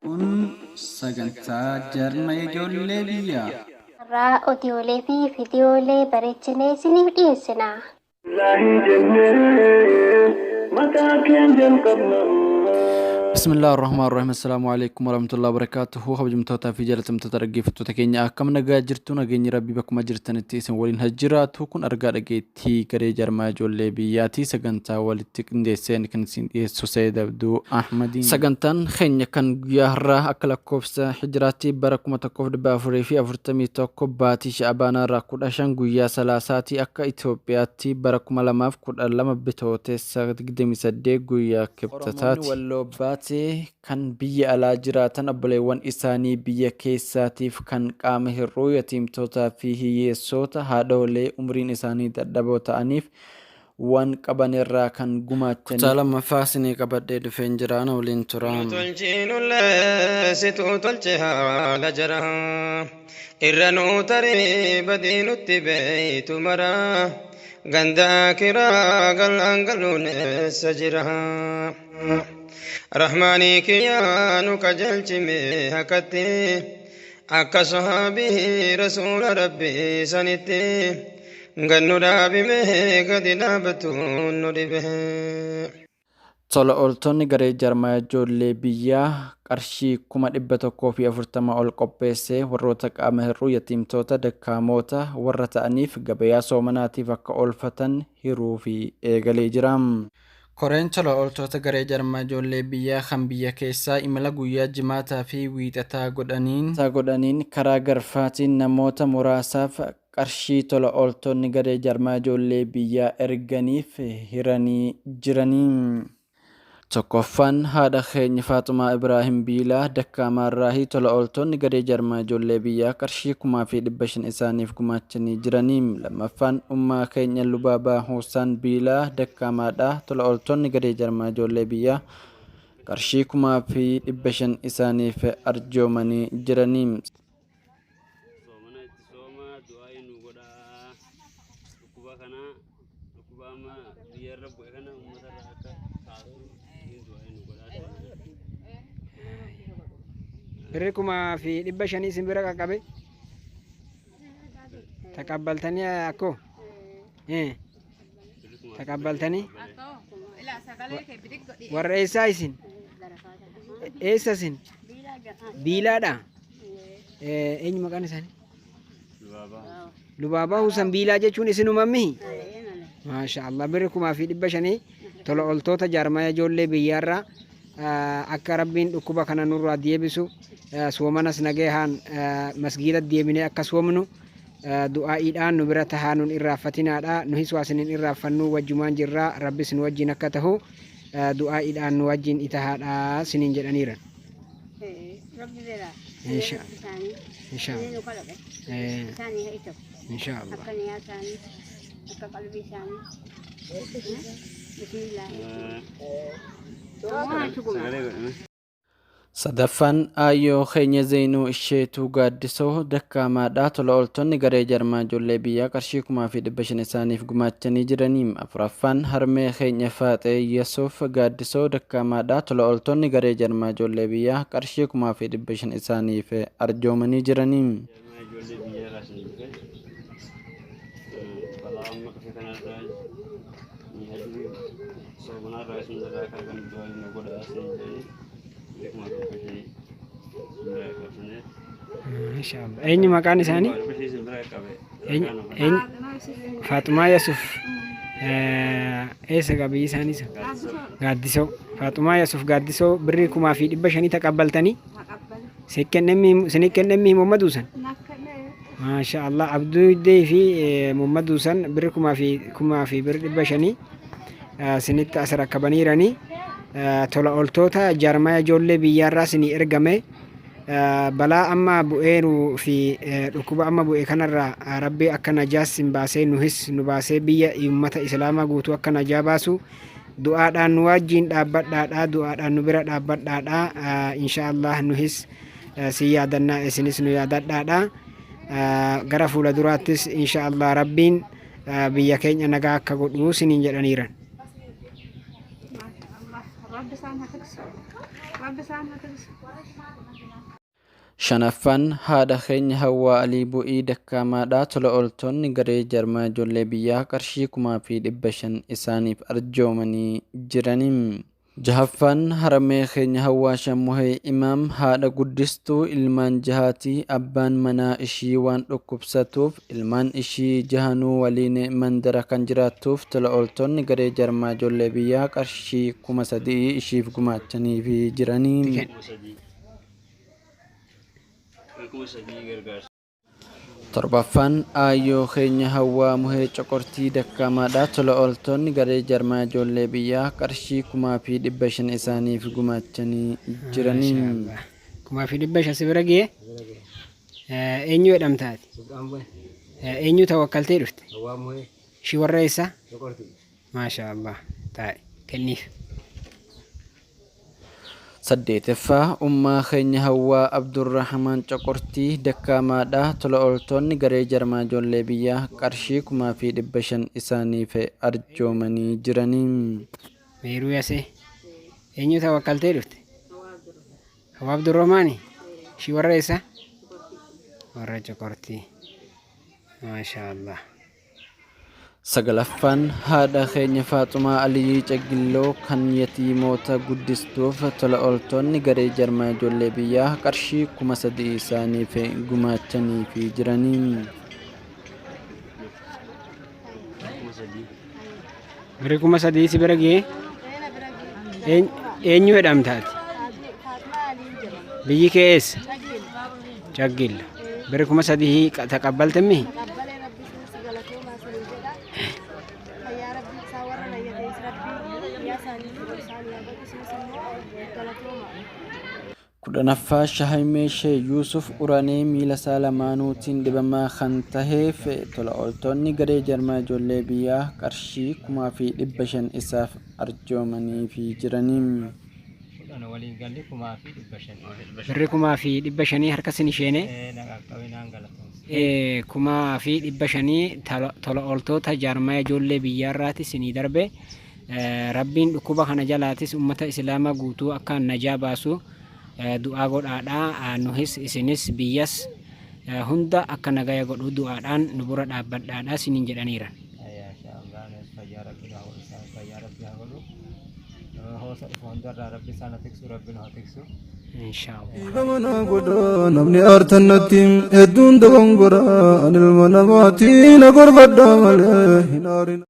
Kun sagantaa jarma ijoollee biyyaa. Irraa odiyoolee fi viidiyoolee bareechinee isiniif dhiyeessina. بسم الله الرحمن الرحيم. السلام عليكم ورحمة الله وبركاته. خبجمتوتا في جلة متترقي في التوتكينيا أكم نجا جرتونا جيني ربي بكم جرتن التيسن ولين هجرات هكون أرجع لقيتي كري جرما جولي بياتي سجنتا والتكن ديسين كنسين سوسيد بدو أحمدين سجنتان خين كان جهرة أكل كوفس حجراتي بركم تكوف دبافوري في أفرتمي توكوب باتي شعبانا راكود عشان جويا سلاساتي أكا إثيوبياتي بركم لما فكود لما بتوتي سقدمي سدي جويا كبتتاتي ولو بات kan biyya alaa jiraatan obboleewwan isaanii biyya keessaatiif kan qaama hir'uu yatiimtotaa fi hiyyeessota haadholee umriin isaanii dadhaboo ta'aniif waan qaban irraa kan gumaachan kutaa lammaffaa isinii qabadhee dhufeen jiraan waliin turaan irra nuu taree badii nutti beeytu maraa gandaa kiraa galaan galuuneessa jira رحماني كيانو كجلچمي حكتي أكا صحابي رسول ربي سنتي غنو دابي مه قد نابتون نربه tola ooltonni garee jarmaa ijoollee biyyaa qarshii 140 ol qopheessee warroota qaama hir'uu yatiimtoota dakkaamoota warra ta'aniif gabayaa soomanaatiif akka oolfatan hiruu fi eegalee jira. Koreen tola ooltota garee jarmaa ijoollee biyyaa kan biyya keessaa imala guyyaa jimaataa fi wiixataa godhaniin karaa garfaatiin namoota muraasaaf qarshii tola ooltonni garee jarmaa ijoollee biyyaa erganiif hiranii jiranii. Tokkoffaan haadha keenya Faaxumaa Ibraahim Biilaa Dakkaamarraahi tola ooltonni garee jarmaa ijoollee biyyaa qarshii 1500 isaaniif gumaachanii jiranii. Lammaffaan ummaa keenya Lubaabaa Husaan Biilaa Dakkaamaadhaa tola ooltonni garee jarmaa ijoollee biyyaa qarshii 1500 isaaniif arjoomanii jiranii. Birikuma fi dhibba shanii simbira qaqqabe taqabbaltanii akko taqabbaltanii warra eessaa isin eessa isin biilaadha eenyu maqaan isaanii Lubaabaa Husan Biilaa jechuun isinuma mihi maashaallah birikuma fi dhibba shanii tola ooltota jaarmaya ijoollee biyyaarraa akka rabbiin dhukkuba kana nurraa deebisu soomanas nageehaan masgiida deeminee akka soomnu du'aa'iidhaan nu bira tahaa nun irraaffatinaadha nuhis waasinin irraaffannu wajjumaan jirraa rabbis nu wajjin akka tahu du'aa'iidhaan nu wajjin itahaadha sinin jedhaniiran Sadaffaan Ayyoo keenya Zeenuu isheetu gaaddisoo Dakkaamaadhaa tola ooltonni garee jarmaa ijoollee biyyaa qarshii 1500 isaaniif gumaachanii jiranii. Afuraffaan harmee keenya Faaxee Yesuuf gaaddisoo Dakkaamaadhaa tola ooltonni garee jarmaa ijoollee biyyaa qarshii 1500 isaaniif arjoomanii jiranii. eenyu maqaan isaanii Faaxumaa Yasuuf eessa qabii isaaniis gaaddisoo Faaxumaa Yasuuf gaaddisoo birrii 1500 taqabbaltanii sinii kennamii Muhammad Husan maashaallah Abduudee fi Muhammad Husan birrii 1500 sinitti as rakkabaniiranii tola ooltota jaarmaya ijoollee biyyaarraa sinii ergame balaa amma bu'eeru fi dhukkuba amma bu'e kanarraa rabbi akka najaas sin baasee nuhis nu baasee biyya ummata islaamaa guutuu akka najaa baasu du'aadhaan nu wajjin dhaabbadhaadha du'aadhaan nu bira dhaabbadhaadha inshaallah nuhis si yaadannaa isinis nu yaadadhaadha gara fuula duraattis inshaallah rabbiin biyya keenya nagaa akka godhuu siniin jedhaniiran shanaffaan haadha keenya Hawwaa Alii Bu'ii Dakkaamaadhaa tola ooltonni garee jarmaa ijoollee biyyaa qarshii 1500 isaaniif arjoomanii jiraniin. Jahaffaan haramee keenya Hawwaa Shammuhee Imaam haadha guddistuu ilmaan jahaatii abbaan manaa ishii waan dhukkubsatuuf ilmaan ishii jahanuu waliin mandara kan jiraattuuf tola ooltonni garee jarmaa ijoollee biyyaa qarshii 3000 ishiif gumaachaniif jiraniin. Torbaffaan aayyoo keenya Hawwaa Muhee Coqortii Dakkaamaadhaa tola ooltonni garee jarmaa ijoollee biyyaa qarshii 1500 isaaniif gumaachanii jiraniin. 1500 si bira ga'e eenyu jedhamtaati? Eenyu tawakkaltee dhufte? Ishii warra eessaa? Maashaa Allah taa'e kenniif. Saddeetaffaa ummaa keenya Hawwaa Abdurrahmaan Coqortii Dakkaamaadhaa tola ooltonni garee jarmaa ijoollee biyyaa qarshii 1500 isaaniif arjoomanii jiraniin. Meeruu Yasee eenyu tawakkaltee dhufte? Hawwaa Abdurrahmaani ishii warra eessaa? Warra Coqortii. Maashaa Allah. Sagalaffaan haadha keenya Faaxumaa Aliyii Cagilloo kan yatiimoota guddistuuf tola ooltonni garee jarmaa ijoollee biyyaa qarshii 3000 isaaniif gumaachanii jiraniin. Biri 3000 si bira ga'e eenyu jedhamtaati? Biyyi kee eessa? Caggilla. Biri 3000 taqabbaltami? Kudhanaffaa Shahaimee Shee Yuusuf Uranee miila isaa lamaanuutiin dhibamaa kan taheef tola ooltonni garee jarmaa ijoollee biyyaa qarshii 1500 isaaf arjoomanii jiraniin. Birri 1500 harka sin isheene 1500 tola ooltota jarmaa ijoollee biyyaarraati sinii darbe. Rabbiin dhukkuba kana jalaatis ummata islaamaa guutuu akka najaa baasu du'aa godhaadhaa nuhis isinis biyyas hunda akka nagaya godhu du'aadhaan nu bira dhaabbadhaadhaa siniin jedhaniira. Inshaallah. Namni aartannatti hedduun dogongora anilma namaatiin gorbadhaa malee hin aarin.